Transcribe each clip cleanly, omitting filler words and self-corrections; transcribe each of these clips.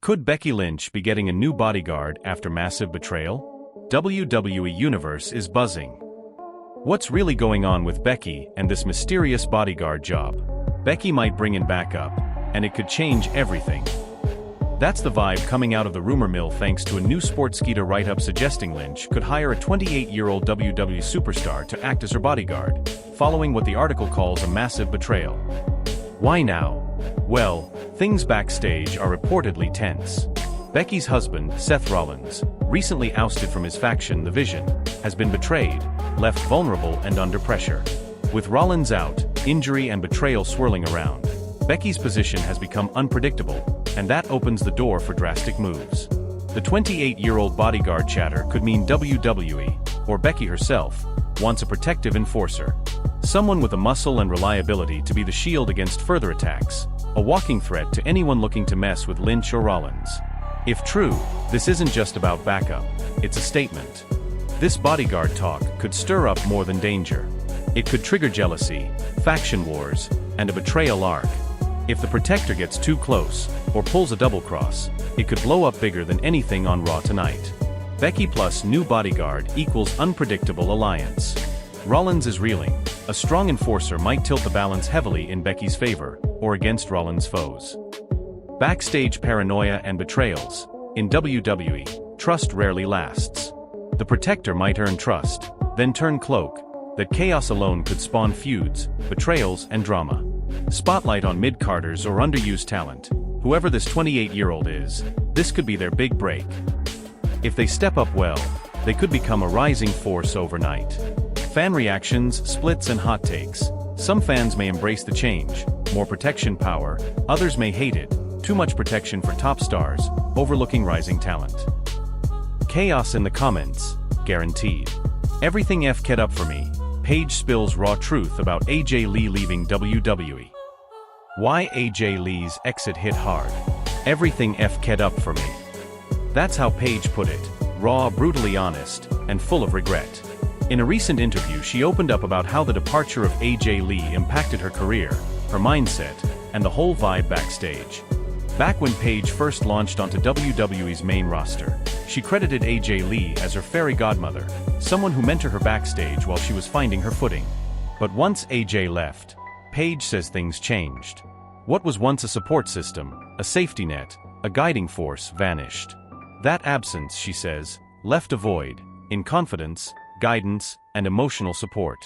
Could Becky Lynch be getting a new bodyguard after massive betrayal? WWE Universe is buzzing. What's really going on with Becky and this mysterious bodyguard job? Becky might bring in backup, and it could change everything. That's the vibe coming out of the rumor mill thanks to a new Sportskeeda write-up suggesting Lynch could hire a 28-year-old WWE superstar to act as her bodyguard, following what the article calls a massive betrayal. Why now? Well, things backstage are reportedly tense. Becky's husband, Seth Rollins, recently ousted from his faction The Vision, has been betrayed, left vulnerable and under pressure. With Rollins out, injury and betrayal swirling around, Becky's position has become unpredictable, and that opens the door for drastic moves. The 28-year-old bodyguard chatter could mean WWE, or Becky herself, wants a protective enforcer. Someone with the muscle and reliability to be the shield against further attacks, a walking threat to anyone looking to mess with Lynch or Rollins. If true, this isn't just about backup, it's a statement. This bodyguard talk could stir up more than danger. It could trigger jealousy, faction wars, and a betrayal arc. If the protector gets too close, or pulls a double cross, it could blow up bigger than anything on Raw tonight. Becky plus new bodyguard equals unpredictable alliance. Rollins is reeling. A strong enforcer might tilt the balance heavily in Becky's favor, or against Rollins' foes. Backstage paranoia and betrayals. In WWE, trust rarely lasts. The protector might earn trust, then turn cloak. That chaos alone could spawn feuds, betrayals, and drama. Spotlight on mid-carders or underused talent. Whoever this 28-year-old is, this could be their big break. If they step up well, they could become a rising force overnight. Fan reactions, splits and hot takes. Some fans may embrace the change, more protection power, others may hate it, too much protection for top stars, overlooking rising talent. Chaos in the comments, guaranteed. Everything F-ked up for me. Paige spills raw truth about AJ Lee leaving WWE. Why AJ Lee's exit hit hard. Everything F-ked up for me. That's how Paige put it, raw, brutally honest, and full of regret. In a recent interview she opened up about how the departure of AJ Lee impacted her career, her mindset, and the whole vibe backstage. Back when Paige first launched onto WWE's main roster, she credited AJ Lee as her fairy godmother, someone who mentored her backstage while she was finding her footing. But once AJ left, Paige says things changed. What was once a support system, a safety net, a guiding force vanished. That absence, she says, left a void, in confidence, guidance, and emotional support.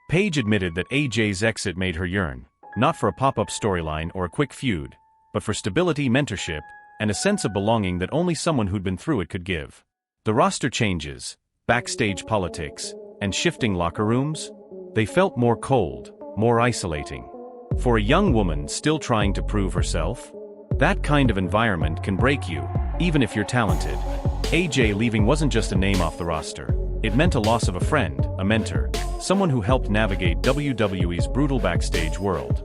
Paige admitted that AJ's exit made her yearn, not for a pop-up storyline or a quick feud, but for stability, mentorship, and a sense of belonging that only someone who'd been through it could give. The roster changes, backstage politics, and shifting locker rooms, they felt more cold, more isolating. For a young woman still trying to prove herself, that kind of environment can break you, even if you're talented. AJ leaving wasn't just a name off the roster. It meant a loss of a friend, a mentor, someone who helped navigate WWE's brutal backstage world.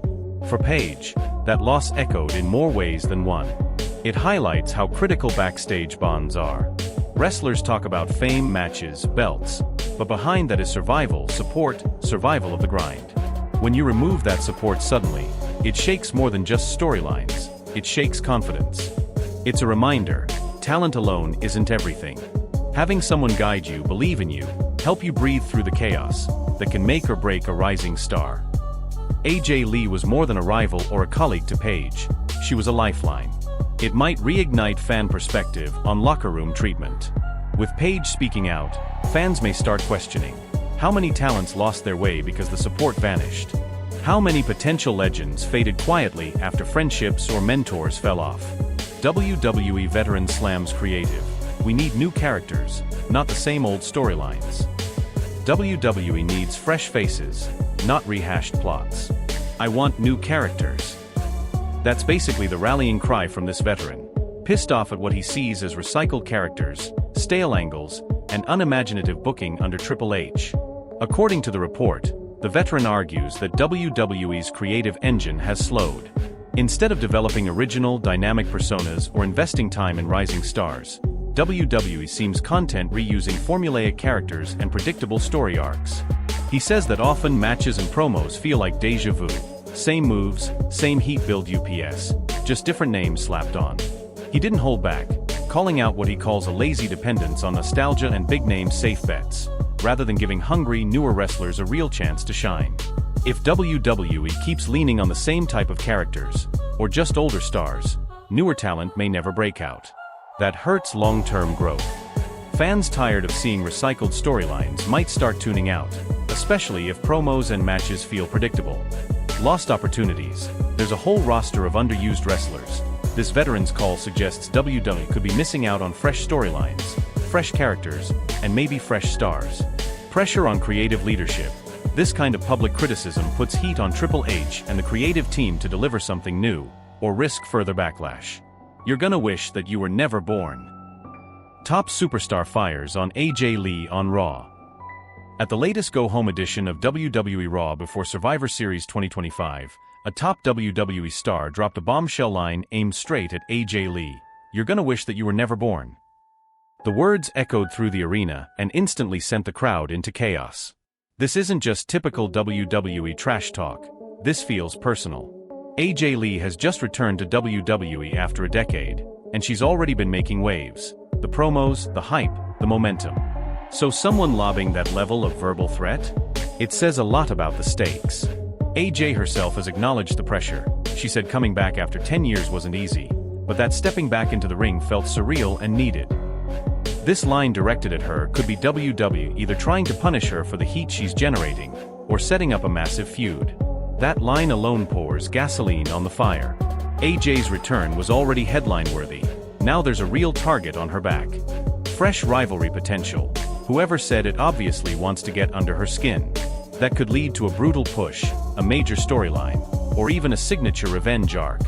For Paige, that loss echoed in more ways than one. It highlights how critical backstage bonds are. Wrestlers talk about fame, matches, belts, but behind that is survival, support, survival of the grind. When you remove that support suddenly, it shakes more than just storylines, it shakes confidence. It's a reminder, talent alone isn't everything. Having someone guide you, believe in you, help you breathe through the chaos, that can make or break a rising star. AJ Lee was more than a rival or a colleague to Paige, she was a lifeline. It might reignite fan perspective on locker room treatment. With Paige speaking out, fans may start questioning. How many talents lost their way because the support vanished? How many potential legends faded quietly after friendships or mentors fell off? WWE veteran slams creative. We need new characters, not the same old storylines. WWE needs fresh faces, not rehashed plots. I want new characters. That's basically the rallying cry from this veteran, pissed off at what he sees as recycled characters, stale angles, and unimaginative booking under Triple H. According to the report, the veteran argues that WWE's creative engine has slowed. Instead of developing original, dynamic personas or investing time in rising stars, WWE seems content reusing formulaic characters and predictable story arcs. He says that often matches and promos feel like déjà vu. Same moves, same heat build UPS, just different names slapped on. He didn't hold back, calling out what he calls a lazy dependence on nostalgia and big-name safe bets, rather than giving hungry, newer wrestlers a real chance to shine. If WWE keeps leaning on the same type of characters, or just older stars, newer talent may never break out. That hurts long-term growth. Fans tired of seeing recycled storylines might start tuning out, especially if promos and matches feel predictable. Lost opportunities. There's a whole roster of underused wrestlers. This veterans call suggests WWE could be missing out on fresh storylines, fresh characters, and maybe fresh stars. Pressure on creative leadership. This kind of public criticism puts heat on Triple H and the creative team to deliver something new, or risk further backlash. You're gonna wish that you were never born. Top superstar fires on AJ Lee on Raw. At the latest go-home edition of WWE Raw before Survivor Series 2025, a top WWE star dropped a bombshell line aimed straight at AJ Lee. You're gonna wish that you were never born. The words echoed through the arena and instantly sent the crowd into chaos. This isn't just typical WWE trash talk. This feels personal. AJ Lee has just returned to WWE after a decade, and she's already been making waves. The promos, the hype, the momentum. So someone lobbing that level of verbal threat? It says a lot about the stakes. AJ herself has acknowledged the pressure. She said coming back after 10 years wasn't easy, but that stepping back into the ring felt surreal and needed. This line directed at her could be WWE either trying to punish her for the heat she's generating, or setting up a massive feud. That line alone pours gasoline on the fire. AJ's return was already headline-worthy. Now there's a real target on her back. Fresh rivalry potential. Whoever said it obviously wants to get under her skin. That could lead to a brutal push, a major storyline, or even a signature revenge arc.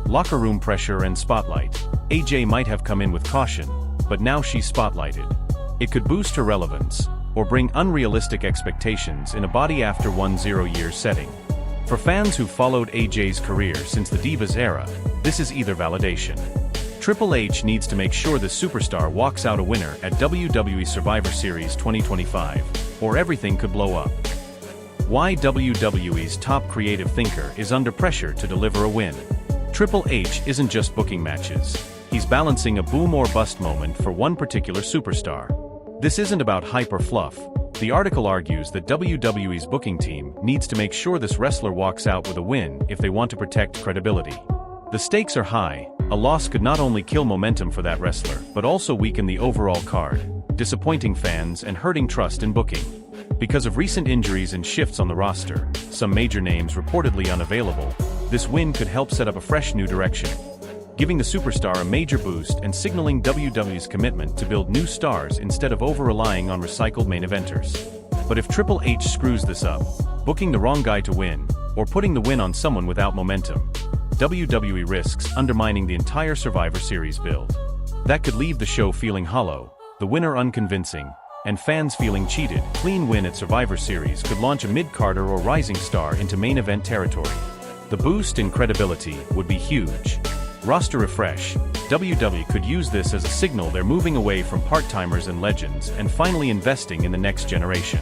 Locker room pressure and spotlight. AJ might have come in with caution, but now she's spotlighted. It could boost her relevance, or bring unrealistic expectations in a body after 10 years setting. For fans who followed AJ's career since the Divas era, this is either validation. Triple H needs to make sure the superstar walks out a winner at WWE Survivor Series 2025, or everything could blow up. Why WWE's top creative thinker is under pressure to deliver a win. Triple H isn't just booking matches. He's balancing a boom or bust moment for one particular superstar. This isn't about hype or fluff. The article argues that WWE's booking team needs to make sure this wrestler walks out with a win if they want to protect credibility. The stakes are high. A loss could not only kill momentum for that wrestler, but also weaken the overall card, disappointing fans and hurting trust in booking. Because of recent injuries and shifts on the roster, some major names reportedly unavailable, this win could help set up a fresh new direction, giving the superstar a major boost and signaling WWE's commitment to build new stars instead of over-relying on recycled main eventers. But if Triple H screws this up, booking the wrong guy to win, or putting the win on someone without momentum, WWE risks undermining the entire Survivor Series build. That could leave the show feeling hollow, the winner unconvincing, and fans feeling cheated. Clean win at Survivor Series could launch a mid-carder or rising star into main event territory. The boost in credibility would be huge. Roster refresh. WWE could use this as a signal they're moving away from part-timers and legends and finally investing in the next generation.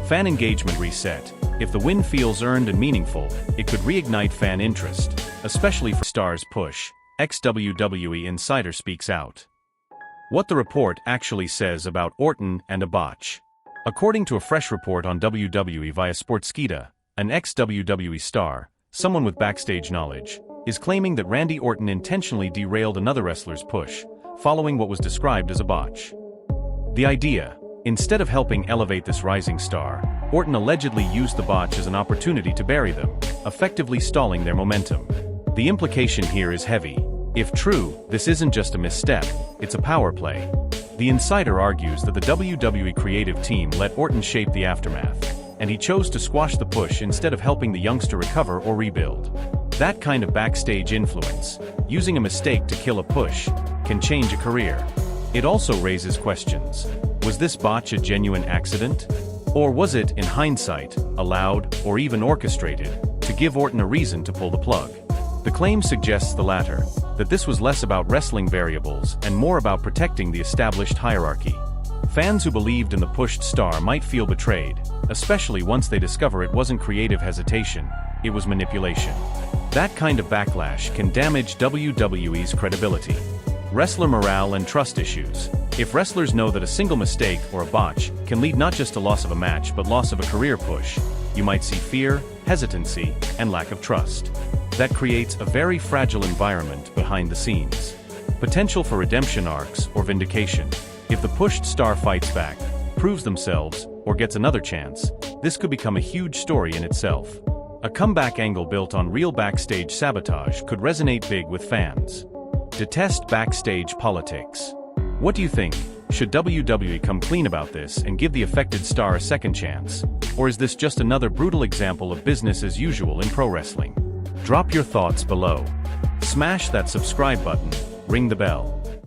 Fan engagement reset. If the win feels earned and meaningful, it could reignite fan interest, especially for stars push. Ex-WWE insider speaks out. What the report actually says about Orton and a botch. According to a fresh report on WWE via Sportskeeda, an ex-WWE star, someone with backstage knowledge, is claiming that Randy Orton intentionally derailed another wrestler's push, following what was described as a botch. The idea: instead of helping elevate this rising star, Orton allegedly used the botch as an opportunity to bury them, effectively stalling their momentum. The implication here is heavy. If true, this isn't just a misstep, it's a power play. The insider argues that the WWE creative team let Orton shape the aftermath, and he chose to squash the push instead of helping the youngster recover or rebuild. That kind of backstage influence, using a mistake to kill a push, can change a career. It also raises questions. Was this botch a genuine accident? Or was it, in hindsight, allowed, or even orchestrated, to give Orton a reason to pull the plug? The claim suggests the latter, that this was less about wrestling variables and more about protecting the established hierarchy. Fans who believed in the pushed star might feel betrayed, especially once they discover it wasn't creative hesitation, it was manipulation. That kind of backlash can damage WWE's credibility. Wrestler morale and trust issues. If wrestlers know that a single mistake or a botch can lead not just to loss of a match but loss of a career push, you might see fear, hesitancy, and lack of trust. That creates a very fragile environment behind the scenes. Potential for redemption arcs or vindication. If the pushed star fights back, proves themselves, or gets another chance, this could become a huge story in itself. A comeback angle built on real backstage sabotage could resonate big with fans. Detest backstage politics. What do you think? Should WWE come clean about this and give the affected star a second chance? Or is this just another brutal example of business as usual in pro wrestling? Drop your thoughts below. Smash that subscribe button, ring the bell.